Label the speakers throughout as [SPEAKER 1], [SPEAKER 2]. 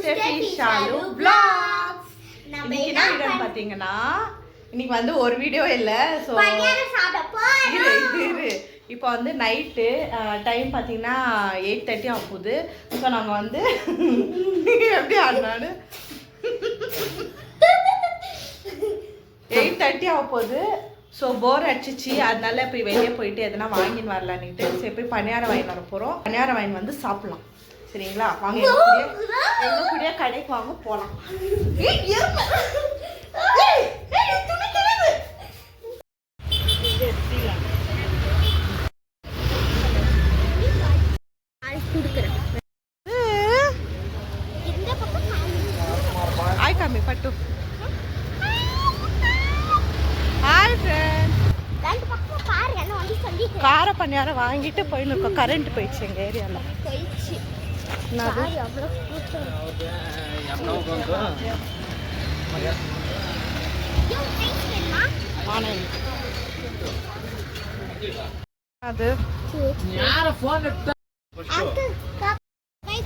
[SPEAKER 1] Steffi Shalu vlogs. இன்னைக்கு என்ன video பாத்தீங்கன்னா இன்னைக்கு வந்து ஒரு வீடியோ இல்ல சோ இரு இப்போ வந்து நைட்டு டைம் பார்த்தீங்கன்னா 8:30 ஆக போகுது. ஸோ நாங்கள் வந்து எப்படி ஆடினாடு 8:30 ஆக போகுது. ஸோ போர் அடிச்சிச்சு, அதனால போய் வெளியே போயிட்டு எதனா வாங்கின்னு வரலான்னுட்டு சரி போய் பணியாரம் வாங்கி வர போகிறோம். பணியாரம் வாங்கி வந்து சாப்பிட்லாம் சரிங்களா? வாங்க எங்கள் கூடிய கடைக்கு வாங்க போகலாம். பட்டு கார பணியாரம் வாங்கிட்டு போயின்னு இருக்கோம். கரண்ட் போயிடுச்சு எங்க ஏரியால. அது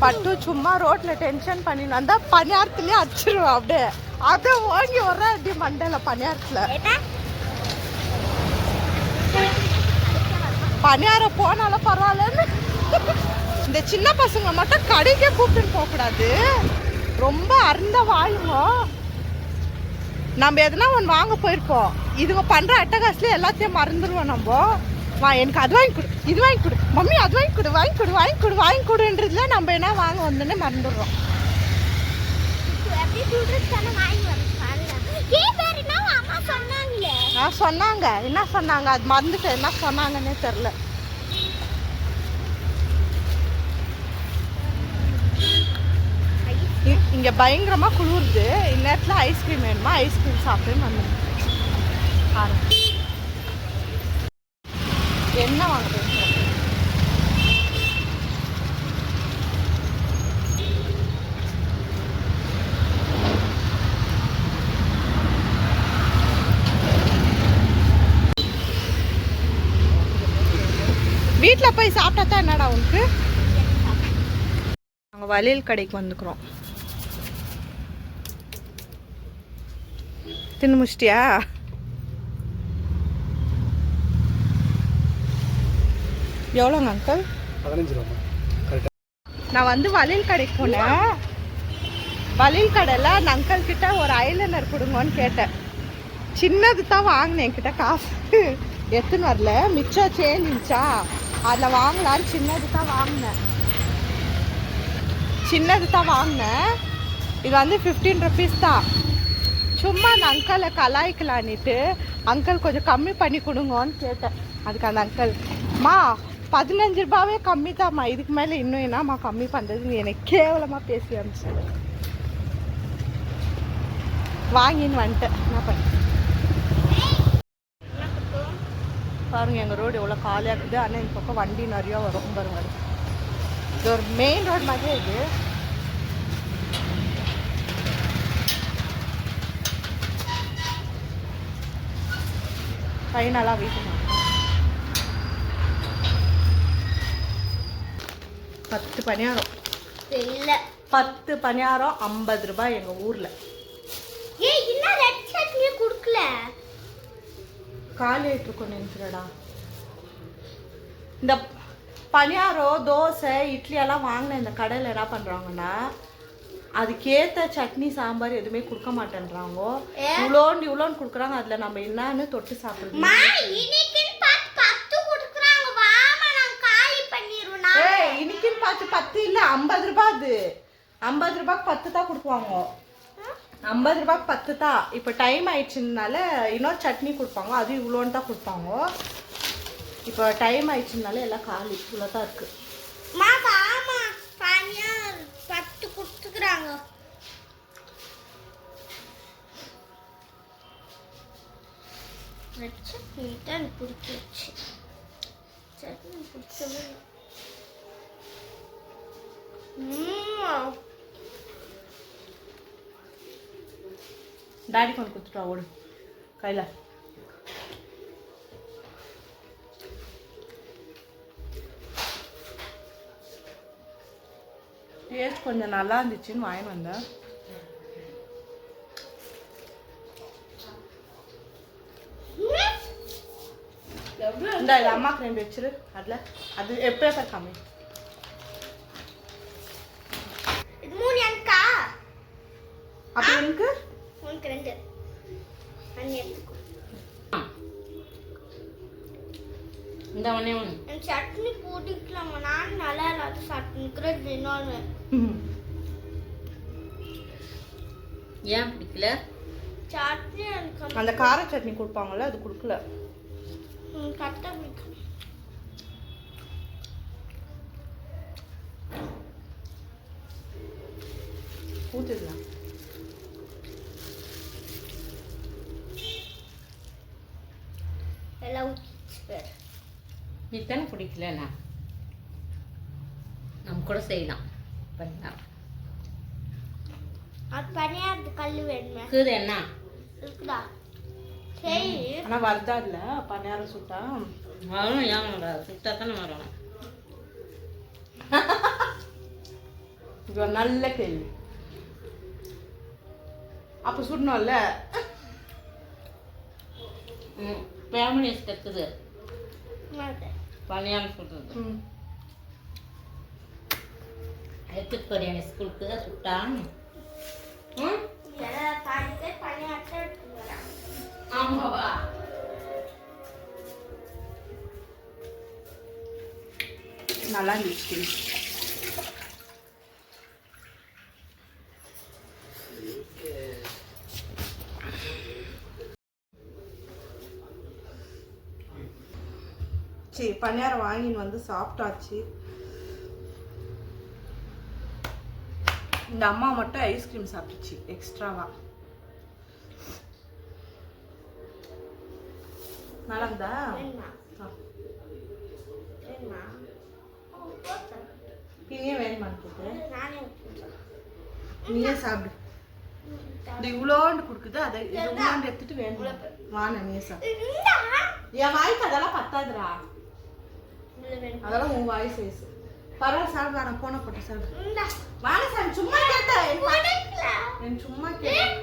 [SPEAKER 1] பட்டு சும்மா ரோட்ல டென்ஷன் பண்ணிட்டு வந்தா பணியாரத்துலயே அடிச்சிருவோம். அப்படியே வாங்கி வர அப்படி மண்டல பணியாரத்துல பணியாரம் போனாலும் பரவாயில்லன்னு இந்த சின்ன பசங்க மட்டும் கடைக்கே கூப்பிட்டு போக கூடாது. ரொம்ப அருந்த வாழுங்க. நம்ம எதுனா ஒன்று வாங்க போயிருப்போம், இதுங்க பண்ற அட்டகாசுல எல்லாத்தையும் மறந்துடுவோம். நம்ம எனக்கு அது வாங்கி கொடு, இது வாங்கி கொடு, மம்மி அது வாங்கி கொடு, வாங்கி கொடு, வாங்கி கொடு, வாங்கி கொடுன்றதுல நம்ம என்ன வாங்க வந்தோன்னே மறந்துடுறோம். சொன்னாங்க என்ன சொன்னாங்க, அது மறந்துட்டு என்ன சொன்னாங்கன்னே தெரியல. இங்க பயங்கரமா குளிருது. இந்நேரத்துல ஐஸ்கிரீம் வேணுமா, ஐஸ்கிரீம் சாப்பிட்டு வந்து என்ன வாங்க பேசுறேன். வீட்டில் போய் சாப்பிட்டா தான் என்னடா உனக்கு. நாங்கள் வளையல் கடைக்கு வந்துக்கிறோம். தின்னு முடிச்சிட்டியா? எவ்வளோங்க அங்கிள்? 15 ரூபா. நான் வந்து வளையல் கடைக்கு போனேன். வளையல் கடையில் அந்த அங்கிள் கிட்ட ஒரு ஐலைனர் கொடுங்கன்னு கேட்டேன். சின்னது தான் வாங்கினேன், என்கிட்ட காசு எத்துன்னு வரல, மிச்சம் சேஞ்ச் இருந்துச்சா அதில் வாங்கலான்னு சின்னது தான் வாங்கினேன். இது வந்து 15 ருபீஸ் தான். சும்மா அந்த அங்கிளை கலாய்க்கலான்னுட்டு அங்கிள் கொஞ்சம் கம்மி பண்ணி கொடுங்கன்னு கேட்டேன். அதுக்கு அந்த அங்கிள் மா 15 ரூபாவே கம்மி தான்மா, இதுக்கு மேலே இன்னும் என்னம்மா கம்மி பண்ணுறதுன்னு எனக்கு கேவலமாக பேசி அனுப்பிச்சு வாங்கின்னு வந்துட்டேன். என்ன பண்ண பாருங்க, எங்கள் ரோடு எவ்வளோ காலியாக இருக்குது. ஆனால் இந்த பக்கம் வண்டி நிறையா வரும் பாருங்க. இது ஒரு மெயின் ரோடு மாதிரியே இது. ஃபைனலாக வீட்டுக்கு 10 பணியாரம் இல்லை, 10 பணியாரம் 50 ரூபாய் எங்கள் ஊரில். கொடுக்கல, காலி ஆகிட்டு இருக்கோம் நினைக்கிறடா. இந்த பணியாரம் தோசை இட்லி எல்லாம் வாங்கின இந்த கடையில் என்ன பண்ணுறாங்கன்னா அதுக்கேற்ற சட்னி சாம்பார் எதுவுமே கொடுக்க மாட்டேன்றாங்க. இவ்வளோன்னு கொடுக்குறாங்க. அதில் நம்ம என்னன்னு தொட்டு சாப்பிடுறோம். இன்னைக்குன்னு பார்த்து 10 இல்லை 50 ரூபாய். அது 50 ரூபாய்க்கு 10 தான் கொடுக்குவாங்க. 50 ரூபாய்க்கு 10 தான். இப்போ டைம் ஆயிடுச்சுனால இன்னொரு சட்னி கொடுப்பாங்க, அது இவ்வளோன்னு தான் கொடுப்பாங்க. இப்போ டைம் ஆயிடுச்சுனால எல்லாம் காலி இவ்வளோ தான் இருக்கு. 10 கொடுத்துக்கிறாங்க. டாடி கொண்டு கொடுத்துட்டா ஓடு கையில். டேஸ்ட் கொஞ்சம் நல்லா இருந்துச்சுன்னு வாங்கி வந்தேன். இந்த இது அம்மாக்கு 2 வச்சிரு. அதில் அது எப்போ கம்மி அப்போ எனக்கு
[SPEAKER 2] உனக்கு 2 இந்த ஒண்ணே ஒன்று சட்னி போட்டுக்கலாமா? நான் நல்லா இல்லாத சட்னிக்கு இன்னொன்று ஏன் பிடிக்கல? சட்னி
[SPEAKER 1] அந்த கார சட்னி கொடுப்பாங்கல்ல அது கொடுக்கல.
[SPEAKER 2] கரெக்டாக பிடிக்கும்.
[SPEAKER 1] ஊற்றிடலாம்.
[SPEAKER 2] எல்லாம் ஊற்றி இத்தனை பிடிக்கலண்ணா நம்ம கூட செய்யலாம். அது பனியாரத்து கல் வேணுமே இருக்குது என்ன இருக்குதா? சரி
[SPEAKER 1] ஆனால் வருதா இல்லை பனியாரம் சுட்டா
[SPEAKER 2] வரும். ஏன் வராது? சுட்டா தானே வரணும்.
[SPEAKER 1] இது ஒரு நல்ல கேள்வி. அப்போ சுடணும்ல.
[SPEAKER 2] ஃபேமிலி இருக்குது பனியாரம் சுடுறது. எடுத்துட்டு போறியா ஸ்கூலுக்கு சுட்டா? ஆமாவா?
[SPEAKER 1] நல்லா இருந்துச்சு. சரி பனியாரம் வாங்கின்னு வந்து சாப்பிட்டாச்சு. இந்த அம்மா மட்டும் ஐஸ்கிரீம் சாப்பிட்டுச்சு எக்ஸ்ட்ராவா. நல்லா இருந்தா? நீயே வேணுமான்னு கேட்டு நீயே சாப்பிடு. இந்த இவ்வளோண்டு கொடுக்குது அதை இவ்வளோண்டு எடுத்துட்டு வேணும் வாங்க நீயே சாப்பிடு. என் வாய்க்கு அதெல்லாம் பத்தாதுரா. அதெல்லாம் உன் வாய் சைஸ். பரவாயில்ல சாப்பிடு. நான் போன போட்டு சாப்பிடு. வாங்க சாமி சும்மா கேட்டேன். என் சும்மா கேட்டேன்.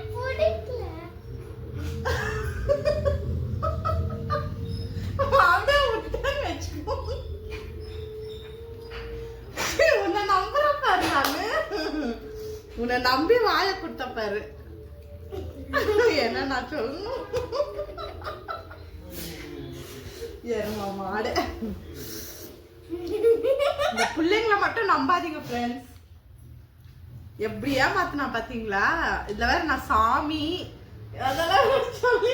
[SPEAKER 1] உன்னை நம்புற பாரு. நானு உன்னை நம்பி வாய கொடுத்த பாரு. என்ன நான் சொல்லணும்? எருமா மாடு. இந்த பிள்ளைங்களை மட்டும் நம்பாதீங்க ஃப்ரெண்ட்ஸ். எப்படியா மாத்தினா பாத்தீங்களா? இதுல வேற நான் சாமி அதெல்லாம் சொல்லி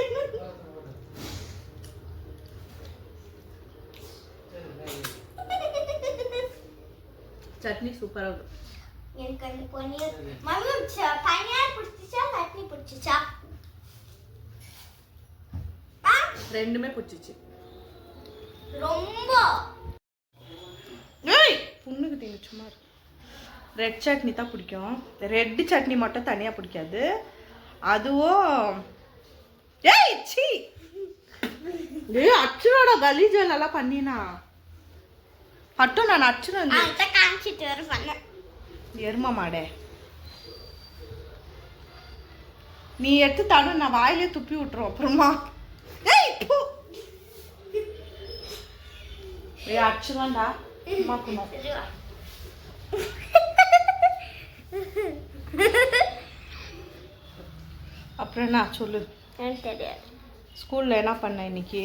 [SPEAKER 1] சட்னி சூப்பரா இருக்கும்.
[SPEAKER 2] எனக்கு அந்த பனியார் மம்மி பனியார் பிடிச்சிச்சா சட்னி பிடிச்சிச்சா?
[SPEAKER 1] ரெண்டுமே பிடிச்சிச்சு.
[SPEAKER 2] ரொம்ப
[SPEAKER 1] புண்ணுக்கு தீங்க சும்மா. ரெட் சட்னி தான் பிடிக்கும். ரெட் சட்னி மட்டும் தனியாக பிடிக்காது. அதுவும் அச்சுரோட கலீஜ் நல்லா பண்ணினா மட்டும் நான் அச்சுரம் வந்து
[SPEAKER 2] காமிச்சிட்டு வர பண்ணேன்.
[SPEAKER 1] எரும மாடே நீ எடுத்து தடு. நான் வாயிலே துப்பி விட்டுரும் அப்புறமா. அச்சுரம்டா மாக்கணும். அப்புறம் என்ன சொல்லு?
[SPEAKER 2] தெரியாது.
[SPEAKER 1] ஸ்கூல்ல என்ன பண்ண இன்னைக்கு?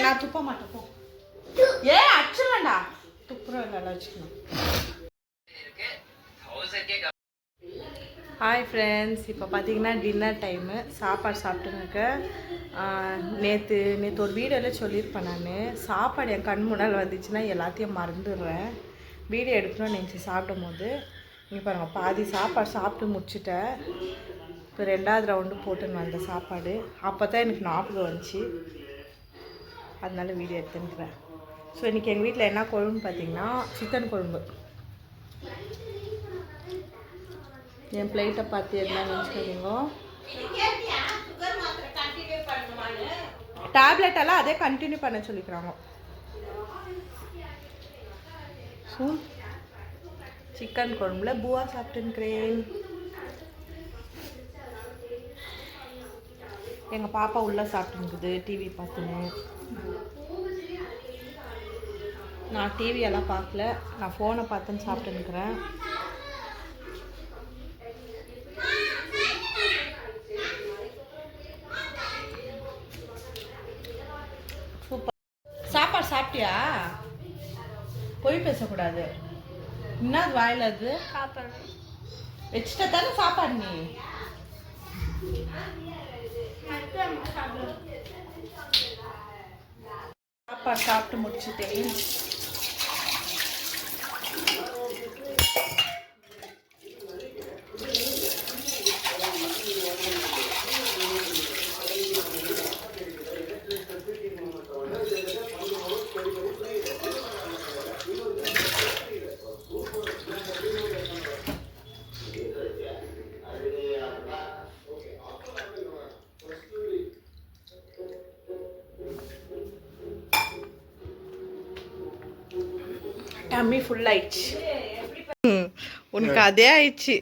[SPEAKER 1] நான் துப்ப மாட்டேன் போ. அச்சுலண்டா துப்புரம் நல்லா வச்சுக்கணும். ஹாய் ஃப்ரெண்ட்ஸ், இப்போ பார்த்தீங்கன்னா டின்னர் டைமு. சாப்பாடு சாப்பிட்டுங்க. நேற்று ஒரு வீடியோவில் சொல்லியிருப்பேன். நான் சாப்பாடு என் கண் முன்னால் வந்துச்சுன்னா எல்லாத்தையும் மறந்துடுறேன். வீடியோ எடுக்கணும்னு நினச்சி சாப்பிடும் போது இங்கே பாருங்கள், பாதி சாப்பாடு சாப்பிட்டு முடிச்சுட்டேன். இப்போ 2வது ரவுண்டு போட்டுன்னு வந்த சாப்பாடு அப்போ தான் எனக்கு ஞாபகம் வந்துச்சு. அதனால வீடியோ எடுத்துக்கிறேன். ஸோ இன்றைக்கி எங்கள் வீட்டில் என்ன குழம்புன்னு பார்த்தீங்கன்னா சிக்கன் குழம்பு. என் பிளேட்டை பார்த்து என்ன நினச்சிக்கிறீங்க? டேப்லெட் எல்லாம் அதே கண்டினியூ பண்ண சொல்லிக்கிறாங்க. ஸ்பூன் சிக்கன் குழம்புல பூவா சாப்பிட்டுக்கிறேன். எங்கள் பாப்பா உள்ளே சாப்பிட்டுருக்குது டிவி பார்த்துன்னு. நான் டிவியெல்லாம் பார்க்கல, நான் ஃபோனை பார்த்துன்னு சாப்பிட்டுருக்கிறேன். சூப்பர். சாப்பாடு சாப்பிட்டியா? பொய் பேசக்கூடாது. என்ன வாயில் அது? வச்சுட்ட தானே சாப்பாடு நீ? சாப்பாடு சாப்பிட்டு முடிச்சுட்டேன். டம்மி ஃபுல் ஆயிடுச்சு. உனக்கு அதே ஆயிடுச்சு.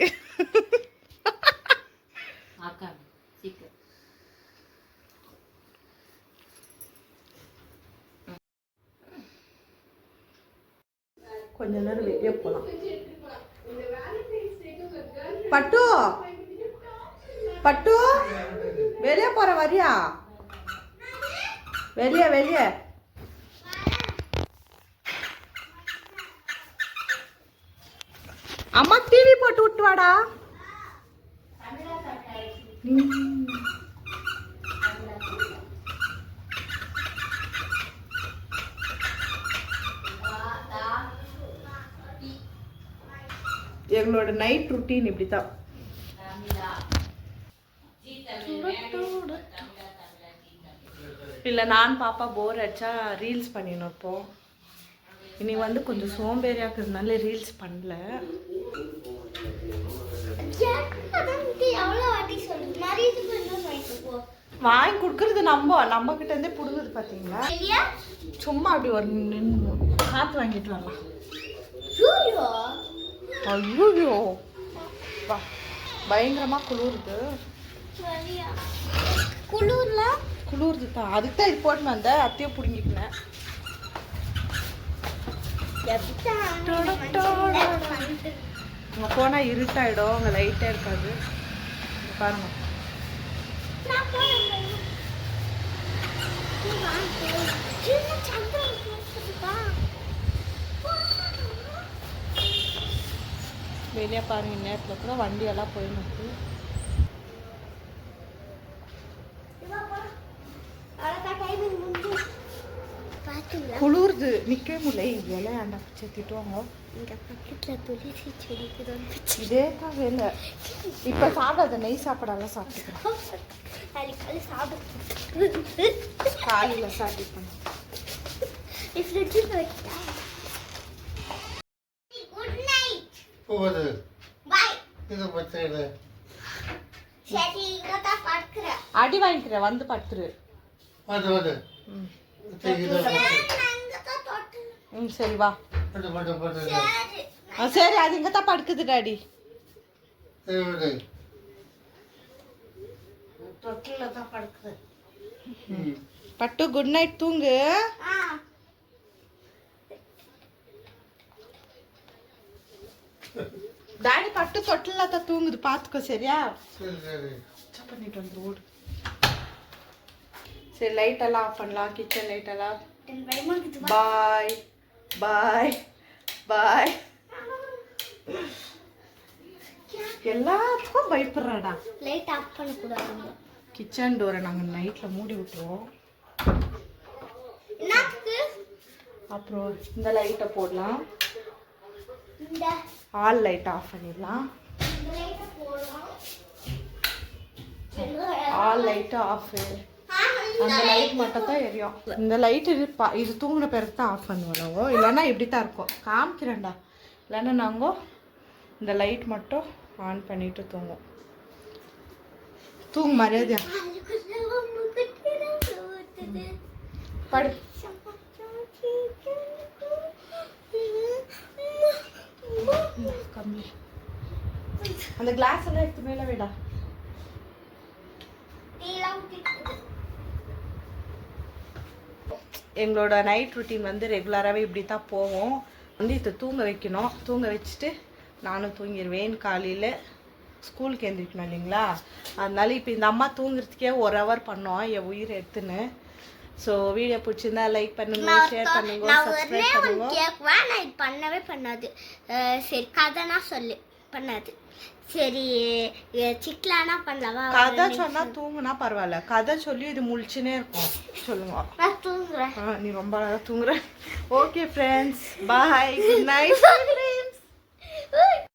[SPEAKER 1] கொஞ்ச நேரம் வெளியே போலாம். பட்டு பட்டு வெளியே போற வரியா? வெளியே வெளியே. அம்மா டிவி போட்டு விட்டு வாடா. எங்களோட நைட் ருட்டீன் இப்படித்தான். இல்லை நான் பாப்பா போர் அடிச்சா ரீல்ஸ் பண்ணின்னு இருப்போம். இன்னைக்கு வந்து கொஞ்சம் சோம்பேறியாக இருக்கிறதுனால ரீல்ஸ் பண்ணல. வாங்கி கொடுக்கறது நம்ம கிட்ட இருந்தே புடுங்குது பார்த்தீங்களா? சும்மா அப்படி ஒரு நின்று காற்று வாங்கிட்டு வரலாம். ஐயோ பயங்கரமா குளிருது. குளிருது தான், அதுக்கு தான் இது போட்டு வந்த அத்தையை பிடுங்கிக்கினேன். அங்கே போனால் இருட்டாயிடும், அங்கே லைட்டாக இருக்காது. பாருங்க வெளியே பாருங்க. நேரத்தில் கூட வண்டியெல்லாம் போயிருக்கு. குளிர்து நிற்கவே முடியல. விளையாண்டா பிச்சை திட்டுவாங்க. இதே தான் வேலை. இப்போ சாப்பிடாத நெய் சாப்பாடெல்லாம் சாப்பிட்டுக்கிறேன். காலையில் சாப்பிட்டு அடி வாங்கிக்கிறேன். வந்து படுத்துரு. சரி வா. சரி அது இங்க தான் படுக்குது டாடி. பட்டு குட் நைட், தூங்கு. டாடி பட்டு தொட்டில தான் தூங்குது, பாத்துக்கோ சரியா? பண்ணிட்டு வந்து ஓடு. சரி லைட் எல்லாம் ஆஃப் பண்ணலாம். கிச்சன் லைட் எல்லாம். பாய் பாய் பாய். எல்லாத்துக்கும் பயப்படுறாடா.
[SPEAKER 2] லைட் ஆஃப் பண்ண கூடாது.
[SPEAKER 1] கிச்சன் டோரை நாங்கள் நைட்ல மூடி விட்டுருவோம். அப்புறம் இந்த லைட்டை போடலாம். ஆல் லைட் ஆஃப் பண்ணிடலாம். All light off. அந்த லைட் மட்டும் தான் எரியும். இந்த லைட் இது தூங்கின பிறகு தான் ஆஃப் பண்ணுவோம். இல்லைன்னா இப்படி தான் இருக்கும். காமிக்கிறேன்டா. இல்லைன்னா நாங்கள் இந்த லைட் மட்டும் ஆன் பண்ணிட்டு தூங்குவோம். தூங்கு மரியாதையா. படு. டம்ளர். அந்த கிளாஸ் எல்லாம் எடுத்து மேல வைடா. எங்களோட நைட் ருட்டீன் வந்து ரெகுலராகவே இப்படி தான் போவோம். வந்து இதை தூங்க வைக்கணும். தூங்க வச்சுட்டு நானும் தூங்கிடுவேன். காலையில் ஸ்கூலுக்கு எழுந்திரிக்கணும் இல்லைங்களா, அதனால இப்போ இந்த அம்மா தூங்குறதுக்கே 1 hour பண்ணோம் என் உயிர் எடுத்துன்னு. ஸோ வீடியோ பிடிச்சிருந்தா லைக் பண்ணுங்க, ஷேர் பண்ணுங்க, சப்ஸ்கிரைப் பண்ணுங்க.
[SPEAKER 2] நான் இது பண்ணவே பண்ணாது. சரி கதைனா சொல்லு பண்ணாது. சரி சிக்கலானா பண்ணலவா?
[SPEAKER 1] கதை சொன்னா தூங்குனா பரவாயில்ல, கதை சொல்லி இது முழிச்சுனே இருக்கும். சொல்லுங்க.
[SPEAKER 2] நான் தூங்குறேன்.
[SPEAKER 1] நீ ரொம்ப அழகா தூங்குற. ஓகே ஃப்ரெண்ட்ஸ், பாய், குட் நைட்.